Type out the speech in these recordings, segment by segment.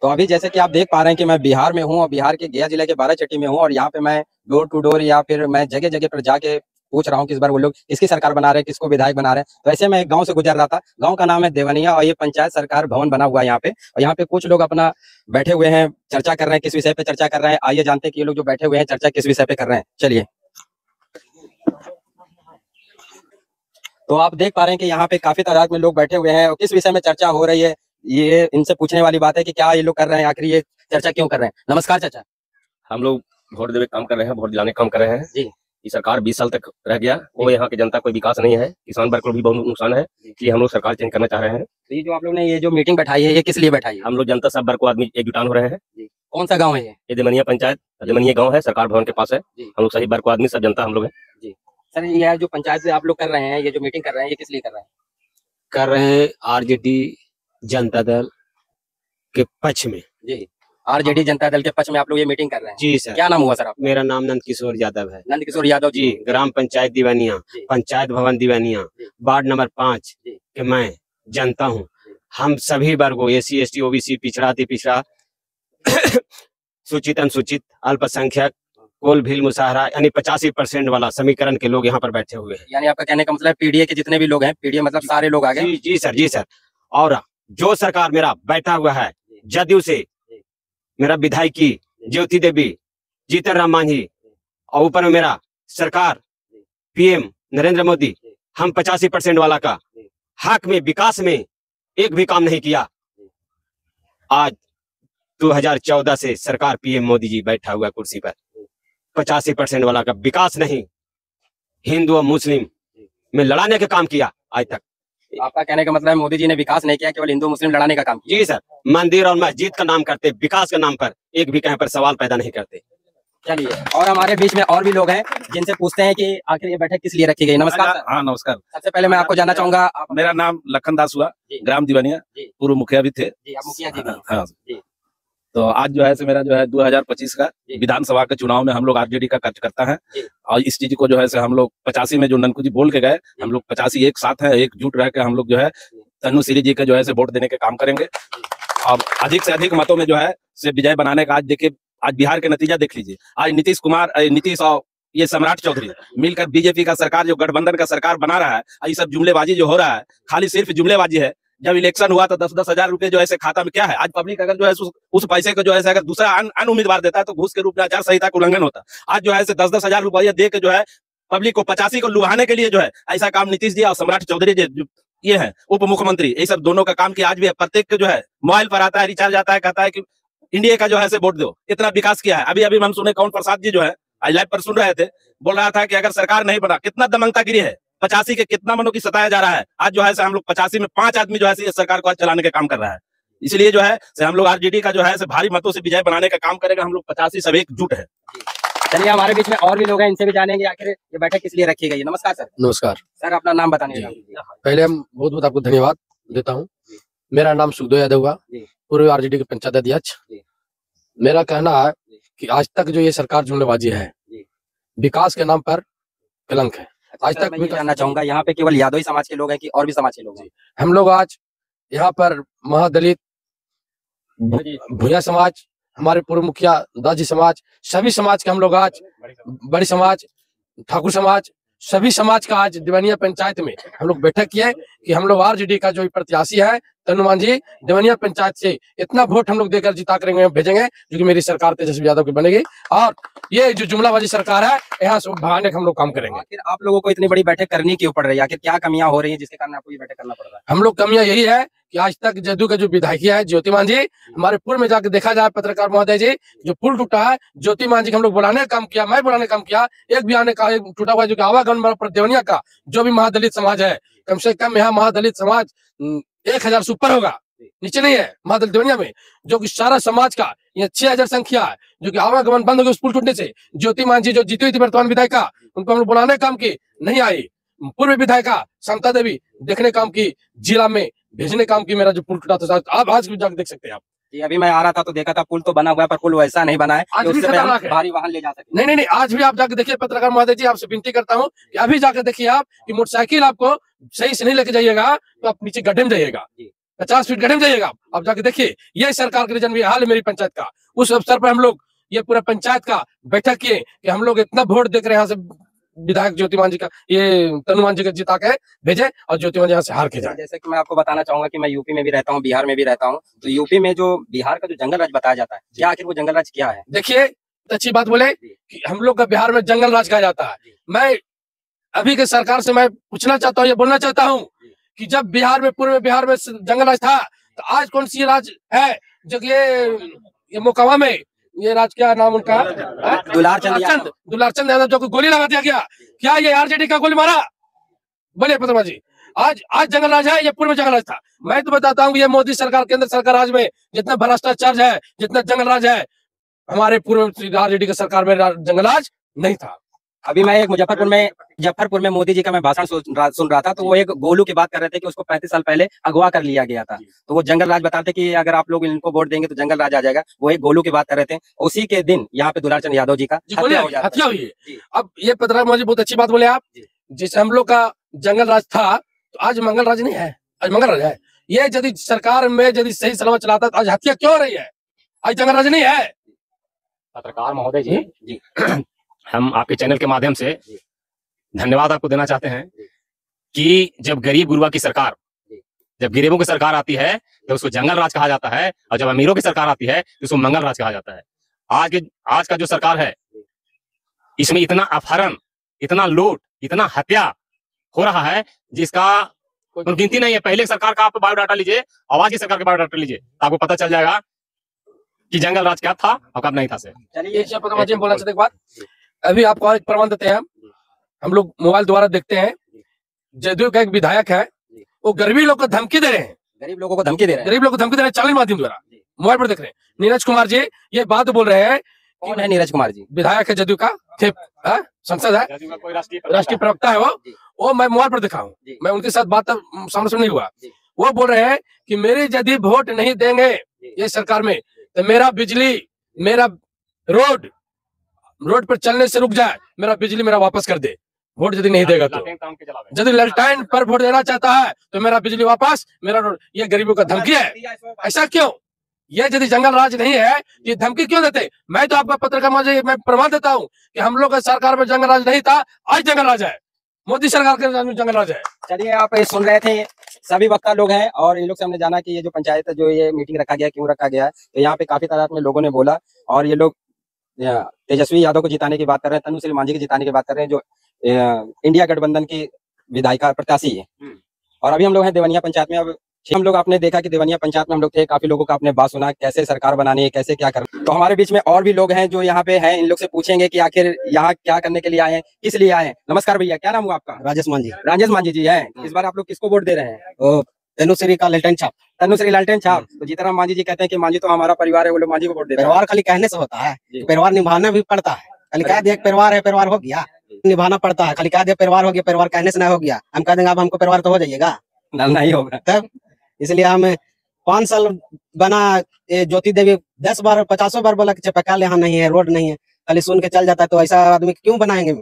तो अभी जैसे कि आप देख पा रहे हैं कि मैं बिहार में हूँ और बिहार के गया जिले के बाराचट्टी में हूँ और यहाँ पे मैं डोर टू डोर या फिर मैं जगह जगह पर जाके पूछ रहा हूँ कि इस बार वो लोग किसकी सरकार बना रहे हैं, किसको विधायक बना रहे हैं। तो ऐसे मैं एक गांव से गुजर रहा था, गांव का नाम है देवनिया और ये पंचायत सरकार भवन बना हुआ है यहाँ पे। और यहाँ पे कुछ लोग अपना बैठे हुए हैं, चर्चा कर रहे हैं। किस विषय पे चर्चा कर रहे हैं आइए जानते हैं कि ये लोग जो बैठे हुए हैं चर्चा किस विषय पे कर रहे हैं। चलिए। तो आप देख पा रहे हैं कि यहाँ पे काफी तादाद में लोग बैठे हुए हैं और किस विषय में चर्चा हो रही है ये इनसे पूछने वाली बात है कि क्या ये लोग कर रहे हैं, आखिर ये चर्चा क्यों कर रहे हैं। नमस्कार चाचा। हम लोग वोट देवे काम कर रहे हैं, वोट दिलाने काम कर रहे हैं जी। ये सरकार 20 साल तक रह गया, वो यहाँ की जनता कोई विकास नहीं है, किसान वर्ग को भी बहुत नुकसान है, इसलिए हम लोग सरकार चेंज करना चाह रहे हैं। तो ये जो आप लोग ने ये जो मीटिंग बैठाई है ये किस लिए बैठाई है? हम लोग जनता सब वर्ग को आदमी एकजुटान हो रहे हैं। कौन सा गाँव है ये देवनिया पंचायत, देवनिया गाँव है, सरकार भवन के पास है। हम लोग सही वर्ग को आदमी सब जनता हम लोग है जी। सर ये जो पंचायत से आप लोग कर रहे हैं, ये जो मीटिंग कर रहे हैं ये किस लिए कर रहे हैं? कर रहे हैं आरजेडी जनता दल के पक्ष में जी। आरजेडी जनता दल के पक्ष में आप लोग ये मीटिंग कर रहे हैं जी सर। क्या नाम हुआ सर आपका? मेरा नाम नंद किशोर यादव है। नंद किशोर यादव जी। ग्राम पंचायत दीवानिया, पंचायत भवन दीवानिया, वार्ड नंबर 5 के मैं जनता हूँ। हम सभी वर्गों SC ST OBC पिछड़ा अति पिछड़ा सूचित अनुसूचित अल्पसंख्यक कोल भील मुसाहरा यानी 85% वाला समीकरण के लोग यहाँ पर बैठे हुए हैं। यानी आपका कहने का मतलब पीडीए के जितने भी लोग हैं, पीडीए मतलब सारे लोग आ गए। जी सर, जी सर। और जो सरकार मेरा बैठा हुआ है जदयू से मेरा विधायकी ज्योति देवी, जीतन राम मांझी और ऊपर में मेरा सरकार PM नरेंद्र मोदी, हम 85% वाला का हक में विकास में एक भी काम नहीं किया। आज 2014 से सरकार PM मोदी जी बैठा हुआ कुर्सी पर, 85% वाला का विकास नहीं, हिंदू और मुस्लिम में लड़ाने का काम किया आज तक। आपका कहने का मतलब है मोदी जी ने विकास नहीं किया, केवल हिंदू मुस्लिम लड़ाने का काम किया। जी सर, मंदिर और मस्जिद का नाम करते, विकास के नाम पर एक भी कहीं पर सवाल पैदा नहीं करते। चलिए, और हमारे बीच में और भी लोग हैं जिनसे पूछते हैं कि आखिर ये बैठक किस लिए रखी गई। नमस्कार सर। हाँ नमस्कार। सबसे पहले मैं आपको जानना चाहूंगा, मेरा नाम लखन दास हुआ, ग्राम दीवानिया, पूर्व मुखिया भी थे जी। आप मुखिया जी भी? हाँ जी। तो आज जो है से मेरा जो है 2025 का विधानसभा के चुनाव में हम लोग आरजेडी का कार्यकर्ता है और इस चीज को जो है से हम लोग 85 में जो ननकू जी बोल के गए, हम लोग 85 एक साथ है, एकजुट रह के हम लोग जो है तन्नू श्री जी के जो है से वोट देने के काम करेंगे और अधिक से अधिक मतों में जो है से विजय बनाने का। आज देखिए, आज बिहार के नतीजा देख लीजिए। आज नीतीश और ये सम्राट चौधरी मिलकर बीजेपी का सरकार जो गठबंधन का सरकार बना रहा है, ये सब जुमलेबाजी जो हो रहा है, खाली सिर्फ जुमलेबाजी है। जब इलेक्शन हुआ तो 10-10 हजार रुपए जो है खाता में क्या है, आज पब्लिक अगर जो है उस पैसे को जो है अगर दूसरा अन्य उम्मीदवार देता है तो घूस के रूप में आचार संहिता का उल्लंघन होता है। आज जो है 10-10 हजार रुपया दे के जो है पब्लिक को 85 को लुभाने के लिए जो है ऐसा काम नीतीश जी और सम्राट चौधरी जी ये है उप मुख्यमंत्री, ये सब दोनों का काम किया। आज भी प्रत्येक के जो है मोबाइल पर आता है, रिचार्ज आता है, कहता है कि इंडिया का जो है वोट दो, इतना विकास किया है। अभी अभी हम सुने कौन प्रसाद जी जो है आज लाइव पर सुन रहे थे, बोल रहा था कि अगर सरकार नहीं बना, कितना दमंगतागिरी है, 85 के कितना मनों की सताया जा रहा है। आज जो है हम लोग 85 में 5 आदमी जो है इस सरकार को आज चलाने का काम कर रहा है। इसलिए जो है हम लोग आरजेडी का जो है भारी मतों से विजय बनाने का काम करेगा। हम लोग 85 सब एकजुट है। चलिए, हमारे बीच में और भी लोग हैं, इनसे भी जानेंगे आखिर ये बैठक किस लिए रखी गई है। नमस्कार सर। नमस्कार सर, अपना नाम बताने। पहले हम बहुत बहुत आपको धन्यवाद देता हूँ। मेरा नाम सुखदेव यादव हुआ, पूर्व आरजेडी के पंचायत अध्यक्ष। मेरा कहना है कि आज तक जो ये सरकार जुमलेबाजी है, विकास के नाम पर कलंक है। आज तक मैं जानना चाहूंगा, यहाँ पे केवल यादव ही समाज के लोग हैं कि और भी समाज के लोग हैं? हम लोग आज यहाँ पर महादलित, भूया समाज, हमारे पूर्व मुखिया दास जी समाज, सभी समाज के हम लोग आज, बड़ी समाज, ठाकुर समाज, सभी समाज का आज दीवानिया पंचायत में हम लोग बैठक किए कि हम लोग आरजेडी का जो प्रत्याशी है तन्नू मांझी, दीवानिया पंचायत से इतना वोट हम लोग देकर जिता करेंगे, भेजेंगे, जो कि मेरी सरकार तेजस्वी यादव की बनेगी। और ये जो जुमलाबाजी सरकार है, यहाँ से भागने का हम लोग काम करेंगे। आखिर आप लोगों को इतनी बड़ी बैठक करनी क्यों पड़ रही है? आखिर क्या कमियां हो रही है जिसके कारण आपको ये बैठक करना पड़ रहा है? हम लोग कमियां यही है कि आज तक जदयू का जो विधायकी है ज्योति मांझी, हमारे पूर्व में जाकर देखा जाए पत्रकार महोदय जी, जो पुल टूटा है ज्योति मांझी हम लोग बुलाने का काम किया, मैं बुलाने का काम किया। एक भी आने का टूटा हुआ जो कि आवागमन पर देवनिया का जो भी महादलित समाज है, कम से कम यहाँ महादलित समाज 1000 से ऊपर होगा, नीचे नहीं है महादलित देवनिया में, जो कि सारा समाज का ये 6000 संख्या है, जो कि आवागमन बंद हो गया उस पुल टूटने से। ज्योति मांझी जो जीती हुई थी वर्तमान विधायिका, उनको हम लोग बुलाने काम की, नहीं आई। पूर्व विधायिका समता देवी देखने काम की, जिला में भेजने काम की। मेरा जो पुल टूटा था आप आज भी जाकर देख सकते हैं आप। जी, अभी मैं आ रहा था तो देखा था पुल तो बना हुआ है, पर पुल वैसा नहीं बना है आज भी खतरनाक है, भारी वाहन ले जा सकते। नहीं, आज भी आप जाकर देखिए पत्रकार महोदय जी, आपसे विनती करता हूँ कि अभी जाकर देखिए आप कि मोटरसाइकिल आपको सही से नहीं लेके जाइएगा तो आप नीचे गड्ढे में जाइएगा। 50 फीट गड्ढे में जाइएगा, आप जाके देखिए। ये सरकार के रीजन भी हाल है मेरी पंचायत का। उस अवसर पर हम लोग ये पूरा पंचायत का बैठक किए कि हम लोग इतना वोट देख रहे हैं, यहाँ से विधायक ज्योतिमान जी का, ये तनुमान जी का जिता के भेजे और ज्योतिमान यहाँ से हार के जाए। जैसे कि मैं आपको बताना चाहूंगा कि मैं यूपी में भी रहता हूँ, बिहार में भी रहता हूँ। तो यूपी में जो बिहार का जो जंगल राज बताया जाता है, क्या आखिर वो जंगल राज क्या है? देखिए, अच्छी बात बोले कि हम लोग का बिहार में जंगल राज कहा जाता है। मैं अभी के सरकार से मैं पूछना चाहता हूँ, ये बोलना चाहता हूँ कि जब बिहार में, पूर्व बिहार में जंगल राज था, तो आज कौन सी राज है जो ये मोकामा में, ये राज क्या नाम उनका, दुलारचंद यादव, जो गोली लगा दिया गया, क्या ये आरजेडी का गोली मारा? बोलिए प्रतिमा जी, आज जंगल राज है, ये पूर्व जंगल राज था। मैं तो बताता हूँ ये मोदी सरकार, केंद्र सरकार राज में जितना भ्रष्टाचार है, जितना जंगल राज है, हमारे पूर्व आरजेडी की सरकार में जंगल राज नहीं था। अभी मैं एक मुजफ्फरपुर में मोदी जी का मैं भाषण सुन रहा था, तो वो एक गोलू की बात कर रहे थे कि उसको 35 साल पहले अगवा कर लिया गया था। तो वो जंगल राज बताते कि अगर आप लोग इनको वोट देंगे तो जंगल राज आ जाएगा। वो एक गोलू की बात कर रहे थे। उसी के दिन यहाँ पे दुलारचंद यादव जी का हत्या हुई है। अब ये पत्रकार जी बहुत अच्छी बात बोले आप, जिस हम लोग का जंगल राज था, तो आज मंगल राज नहीं है, आज मंगल राज है। ये यदि सरकार में यदि सही सलामत चलाता तो आज हत्या क्यों हो रही है? आज जंगल राज नहीं है। पत्रकार महोदय जी, हम आपके चैनल के माध्यम से धन्यवाद आपको देना चाहते हैं कि जब गरीब गुरुआ की सरकार, जब गरीबों की सरकार आती है तो उसको जंगल राज कहा जाता है, और जब अमीरों की सरकार आती है तो उसको मंगल राज कहा जाता है। आज का जो सरकार है, इसमें इतना अपहरण, इतना लूट, इतना हत्या हो रहा है जिसका कोई गिनती नहीं है। पहले सरकार का आप बायोडाटा लीजिए, आज की सरकार का बायोडाटा लीजिए, आपको पता चल जाएगा कि जंगल राज क्या था और कब नहीं था। चलिए बोलना चाहते एक बात, अभी आपको एक प्रमाण देते हैं। हम लोग मोबाइल द्वारा देखते हैं, जदयू का एक विधायक है, वो गरीबी लोग को धमकी दे रहे हैं, गरीब लोगों को धमकी दे रहे हैं, चैनल माध्यम द्वारा मोबाइल पर देख रहे हैं। नीरज कुमार जी ये बात बोल रहे हैं। कौन है नीरज कुमार जी? विधायक है, जदयू का संसद है, राष्ट्रीय प्रवक्ता है वो मैं मोबाइल पर देखा हूँ, मैं उनके साथ बात सामने से नहीं हुआ। वो बोल रहे हैं कि मेरे यदि वोट नहीं देंगे ये सरकार में तो मेरा बिजली, मेरा रोड पर चलने से रुक जाए, मेरा बिजली मेरा वापस कर दे, वोट यदि नहीं देगा तो। यदि ललटाइन पर वोट देना चाहता है तो मेरा बिजली वापस, मेरा रोड। ये गरीबों का धमकी है। ऐसा क्यों? ये यदि जंगल राज नहीं है, ये धमकी क्यों देते? मैं तो आपका पत्रकार मुझे मैं प्रमाण देता हूँ कि हम लोग का सरकार में जंगल राज नहीं था, आज जंगल राज है, मोदी सरकार के जंगल राज है। चलिए, आप सुन रहे थे, सभी वक्ता लोग हैं और इन लोग से हमने जाना कि ये जो पंचायत जो ये मीटिंग रखा गया, क्यों रखा गया है। तो यहाँ पे काफी तादाद में लोगों ने बोला और ये लोग तेजस्वी यादव को जिताने की बात कर रहे हैं, तनुश्री मांझी की जिताने की बात कर रहे हैं, जो इंडिया गठबंधन की विधायिका प्रत्याशी है। और अभी हम लोग हैं देवनिया पंचायत में। अब हम लोग आपने देखा कि देवनिया पंचायत में हम लोग थे, काफी लोगों का आपने बात सुना, कैसे सरकार बनानी है, कैसे क्या करना। तो हमारे बीच में और भी लोग हैं जो यहाँ पे हैं, इन लोग से पूछेंगे कि आखिर यहाँ क्या करने के लिए आए हैं, किस लिए आए हैं। नमस्कार भैया, क्या नाम हुआ आपका? राजेश मांझी। राजेश मांझी जी हैं। इस बार आप लोग किसको वोट दे रहे हैं? तनुश्री का लालटेन छाप। तनुश्री लालटेन छाप। तो जीतराम मांझी जी कहते हैं कि मांझी तो हमारा परिवार है, वो लोग मांझी को वोट देते हैं। परिवार खाली कहने से होता है, परिवार निभाना भी पड़ता है। खाली कह दिया परिवार है, परिवार हो गया, निभाना पड़ता है। खाली कह दिया परिवार हो गया, परिवार कहने से नहीं हो गया। हम कह देंगे अब हमको परिवार तो हो जाइएगा, नहीं होगा। तब इसलिए हम 5 साल बना ज्योति देवी 10 बार 50 बार बोला कि चपकाल यहाँ नहीं है, रोड नहीं है, खाली सुन के चल जाता है। तो ऐसा आदमी क्यों बनाएंगे?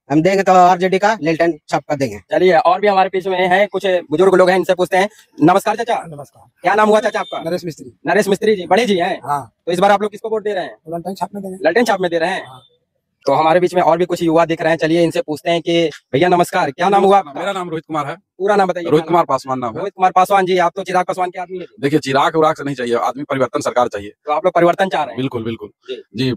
हम देंगे तो आरजेडी का लालटेन छाप कर देंगे। चलिए, और भी हमारे बीच में हैं कुछ बुजुर्ग लोग हैं, इनसे पूछते हैं। नमस्कार चाचा। नमस्कार। क्या नाम हुआ चाचा आपका? नरेश मिस्त्री। नरेश मिस्त्री जी, बड़े जी हैं। हाँ। तो इस बार आप लोग किसको वोट दे रहे हैं? लालटेन छाप में देंगे। लालटेन छाप में दे रहे हैं। हाँ। तो हमारे बीच में और भी कुछ युवा दिख रहे हैं, चलिए इनसे पूछते हैं कि भैया नमस्कार, क्या नाम हुआ आपका? मेरा नाम रोहित कुमार है। पूरा नाम बताइए। रोहित कुमार पासवान नाम है। रोहित कुमार पासवान जी, आप तो चिराग पासवान के आदमी हैं। देखिए, चिराग उराग से नहीं चाहिए, आदमी परिवर्तन सरकार चाहिए। तो आप लोग परिवर्तन चाह रहे हैं? बिल्कुल बिल्कुल जी।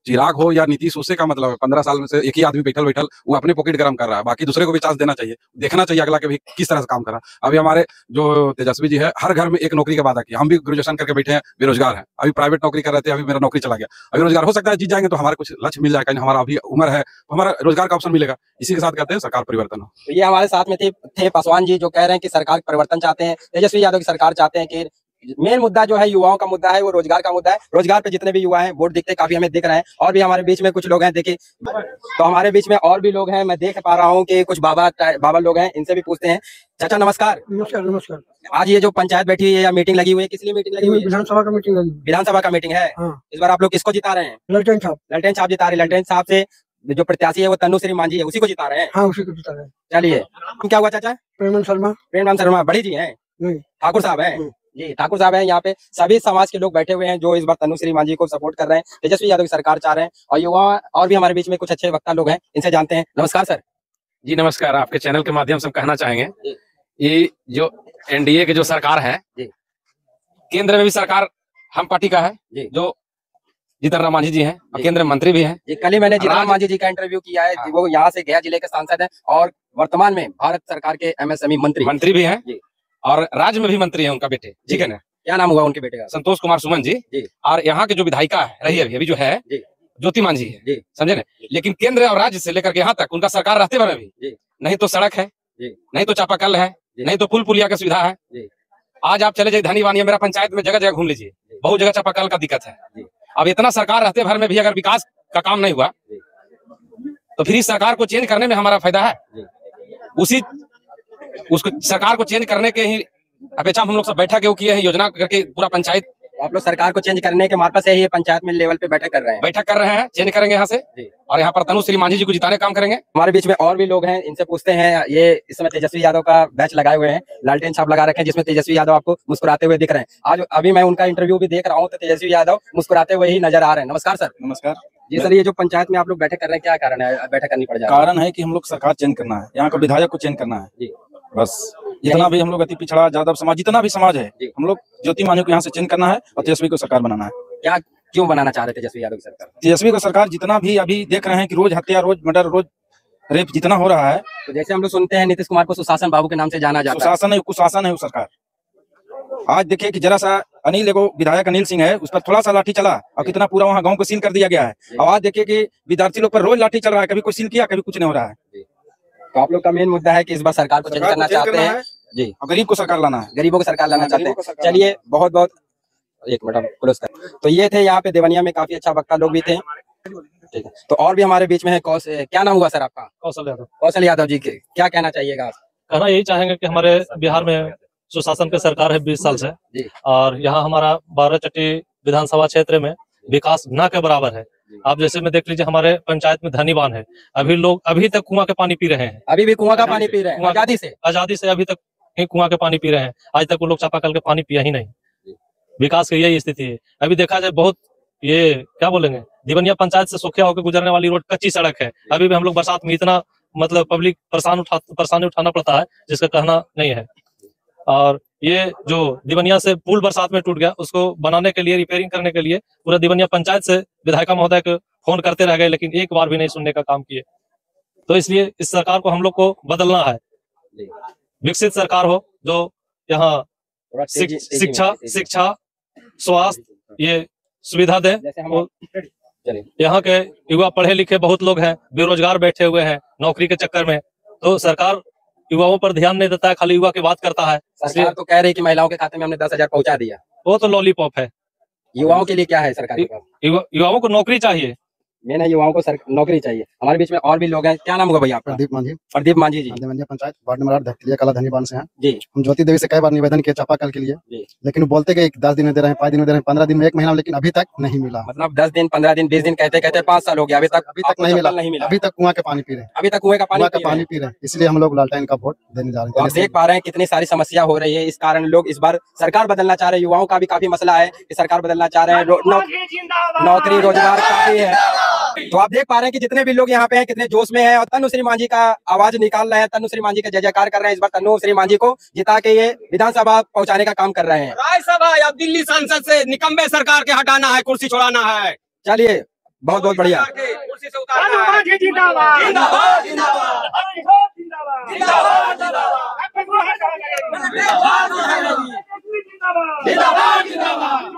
चिराग हो या नीतीश, उससे का मतलब है 15 साल में से एक ही आदमी बैठल वो अपने पॉकेट गर्म कर रहा है, बाकी दूसरे को भी चांस देना चाहिए, देखना चाहिए अगला के भी किस तरह से काम कर रहा है। अभी हमारे जो तेजस्वी जी है, हर घर में एक नौकरी का वादा किया। हम भी ग्रेजुएशन करके बैठे हैं, बेरोजगार है, अभी प्राइवेट नौकरी कर रहे थे, अभी मेरा नौकरी चला गया। अभी रोजगार हो सकता है जीत जाएंगे तो हमारे कुछ लक्ष्य मिल जाएगा, हमारा अभी उम्र है, हमारा रोजगार का ऑप्शन मिलेगा। इसी के साथ कहते हैं सरकार परिवर्तन हो। तो ये हमारे साथ में थे पासवान जी, जो कह रहे हैं कि सरकार परिवर्तन चाहते हैं, तेजस्वी यादव की सरकार चाहते हैं कि मेन मुद्दा जो है युवाओं का मुद्दा है, वो रोजगार का मुद्दा है। रोजगार पे जितने भी युवा हैं वोट दिखते काफी हमें दिख रहे हैं। और भी हमारे बीच में कुछ लोग हैं, देखिए, तो हमारे बीच में और भी लोग हैं, मैं देख पा रहा हूँ कि कुछ बाबा लोग हैं, इनसे भी पूछते हैं। चाचा नमस्कार। नमस्कार। नमस्कार। आज ये जो पंचायत बैठी हुई है या मीटिंग लगी हुई है, किस लिए मीटिंग लगी हुई है? विधानसभा का मीटिंग लगी। विधानसभा का मीटिंग है। हाँ। इस बार आप लोग किसको जिता रहे हैं? लालटेन छाप। लालटेन छाप जिता रहे। लालटेन छाप से जो प्रत्याशी है वो तनुश्री मांझी है, उसी को जिता रहे हैं। हाँ, उसी को जिता रहे हैं। चलिए, क्या हुआ चाचा? प्रेमन शर्मा। प्रेमराम शर्मा, बड़ी जी हैं। ठाकुर साहब हैं जी, ठाकुर साहब हैं। यहाँ पे सभी समाज के लोग बैठे हुए हैं जो इस बार तनुश्री मांझी को सपोर्ट कर रहे हैं, तेजस्वी यादव की सरकार चाह रहे हैं। और युवा और भी हमारे बीच में कुछ अच्छे वक्ता लोग हैं, इनसे जानते हैं। नमस्कार सर। जी नमस्कार। आपके चैनल के माध्यम से हम कहना चाहेंगे ये जो एनडीए की जो सरकार है, केंद्र में भी सरकार हम पार्टी का है, जो जीतन राम मांझी जी हैं और केंद्र मंत्री भी हैं। जी, कल ही मैंने जीतन राम मांझी जी का इंटरव्यू किया है। वो यहाँ से गया जिले के सांसद हैं और वर्तमान में भारत सरकार के एमएसएमई मंत्री भी हैं और राज्य में भी मंत्री हैं उनका बेटे, ठीक है ना। क्या नाम हुआ उनके बेटे का? संतोष कुमार सुमन जी। और यहाँ के जो विधायिका रही है अभी जो है ज्योति मांझी है, समझे ना। लेकिन केंद्र और राज्य से लेकर के यहाँ तक उनका सरकार रहते हुए भी नहीं तो सड़क है, नहीं तो चापाकल है, नहीं तो पुल पुलिया की सुविधा है। आज आप चले जाइए धनीवानी, मेरा पंचायत में जगह जगह घूम लीजिए, बहुत जगह चापाकल का दिक्कत है। अब इतना सरकार रहते भर में भी अगर विकास का काम नहीं हुआ तो फिर इस सरकार को चेंज करने में हमारा फायदा है। उसको सरकार को चेंज करने के ही अपेक्षा हम लोग सब बैठक किए हैं, योजना करके पूरा पंचायत। आप लोग सरकार को चेंज करने के मार्फत से ही पंचायत में लेवल पे बैठक कर रहे हैं, चेंज करेंगे यहाँ से। और यहाँ पर तनुश्री मांझी जी को जिताने काम करेंगे। हमारे बीच में और भी लोग हैं, इनसे पूछते हैं। ये इस समय तेजस्वी यादव का बैच लगाए हुए हैं, लालटेन छाप लगा रखे हैं जिसमें तेजस्वी यादव आपको मुस्कुराते हुए दिख रहे हैं। आज अभी मैं उनका इंटरव्यू भी देख रहा हूँ तो तेजस्वी यादव मुस्कुराते हुए ही नजर आ रहे हैं। नमस्कार सर। नमस्कार जी सर, ये जो पंचायत में आप लोग बैठक कर रहे हैं, क्या कारण है बैठक करनी पड़ जाएगी? कारण है कि हम लोग सरकार चेंज करना है, यहाँ का विधायक को चेंज करना है। बस जितना भी हम लोग अति पिछड़ा यादव समाज, जितना भी समाज है, हम लोग ज्योति मांझी को यहाँ से चेंज करना है और तेजस्वी को सरकार बनाना है। क्या क्यों बनाना चाह रहे थे तेजस्वी यादव की सरकार? तेजस्वी को सरकार जितना भी अभी देख रहे हैं कि रोज हत्या, रोज मर्डर, रोज रेप जितना हो रहा है, तो जैसे हम लोग सुनते हैं नीतीश कुमार को सुशासन बाबू के नाम से जाना जाता है। सुशासन है, कुशासन है वो सरकार। आज देखिए कि जरा सा अनिल, एगो विधायक अनिल सिंह है, उस पर थोड़ा सा लाठी चला और कितना पूरा वहाँ गाँव को सील कर दिया गया है। और आज देखिए कि विद्यार्थी लोग पर रोज लाठी चल रहा है, कभी कोई सील किया, कभी कुछ नहीं हो रहा है। तो आप लोग का मेन मुद्दा है कि इस बार सरकार को चेंज करना चाहते हैं जी, गरीब को सरकार लाना है, गरीबों को सरकार लाना चाहते हैं। चलिए, बहुत बहुत एक मिनट क्लोज कर। तो ये थे यहाँ पे देवनिया में काफी अच्छा वक्ता लोग भी थे, ठीक है। तो और भी हमारे बीच में है क्या नाम हुआ सर आपका? कौशल यादव। कौशल यादव जी, क्या कहना चाहिएगा आप? कहना यही चाहेंगे कि हमारे बिहार में सुशासन की सरकार है 20 साल से, और यहाँ हमारा बाराचट्टी विधानसभा क्षेत्र में विकास न के बराबर है। आप जैसे में देख लीजिए, हमारे पंचायत में धनीवान है, अभी तक कुआं के पानी पी रहे हैं, अभी भी कुआं का पानी पी रहे हैं, आजादी से अभी तक ही कुआं के पानी पी रहे हैं। आज तक वो लोग चापाकल के पानी पिया ही नहीं। विकास की यही स्थिति है। अभी देखा जाए, बहुत ये क्या बोलेंगे, दिवनिया पंचायत से सुखिया होकर गुजरने वाली रोड कच्ची सड़क है। अभी भी हम लोग बरसात में इतना मतलब पब्लिक परेशानी उठाना पड़ता है जिसका कहना नहीं है। और ये जो दिवनिया से पुल बरसात में टूट गया, उसको बनाने के लिए, रिपेयरिंग करने के लिए पूरा दिवनिया पंचायत से विधायिका महोदय को फोन करते रह गए, लेकिन एक बार भी नहीं सुनने का काम किए। तो इसलिए इस सरकार को हम लोग को बदलना है, विकसित सरकार हो जो यहाँ शिक्षा, स्वास्थ्य ये सुविधा दे। यहाँ के युवा पढ़े लिखे बहुत लोग हैं, बेरोजगार बैठे हुए हैं नौकरी के चक्कर में, तो सरकार युवाओं पर ध्यान नहीं देता है, खाली युवा की बात करता है। सरकार तो कह रही है कि महिलाओं के खाते में हमने 10,000 पहुंचा दिया, वो तो लॉलीपॉप है। युवाओं के लिए क्या है सरकार के पास? युवाओं को नौकरी चाहिए, मेन है युवाओं को नौकरी चाहिए। हमारे बीच में और भी लोग हैं। क्या नाम होगा भैया आपका? प्रदीप मांझी जी, देवनिया पंचायत वार्ड नंबर 8 धकलिया कला धनीवान से हैं जी। हम ज्योति देवी से कई बार निवेदन किया चापाकल के लिए, लेकिन वो बोलते कि 10 दिन में दे रहे हैं, 5 दिन में दे रहे हैं, 15 दिन में, 1 महीना, लेकिन अभी तक नहीं मिला। मतलब 10 दिन, 15 दिन, 20 दिन कहते कहते 5 साल हो गया, अभी तक नहीं मिला। अभी तक कुआं के पानी पी रहे हैं, अभी तक कुएं का पानी पी रहे हैं। इसलिए हम लोग लालटेन का वोट देने जा रहे हैं। आप देख पा रहे हैं कितनी सारी समस्या हो रही है, इस कारण लोग इस बार सरकार बदलना चाह रहे हैं। युवाओं का भी काफी मसला है कि सरकार बदलना चाह रहे हैं, नौकरी रोजगार काफी है। तो आप देख पा रहे हैं कि जितने भी लोग यहाँ पे हैं कितने जोश में हैं और तनुश्री मांझी का आवाज निकाल रहे हैं, तनुश्री मांझी का जय जयकार कर रहे हैं। इस बार तनुश्री मांझी को जिता के ये विधानसभा पहुंचाने का काम कर रहे हैं। राज्यसभा या दिल्ली संसद से निकम्बे सरकार के हटाना है, कुर्सी छोड़ाना है। चलिए, बहुत बहुत बढ़िया। कुर्सी से उतारना है। जिंदाबाद जिंदाबाद जिंदाबाद जिंदाबाद।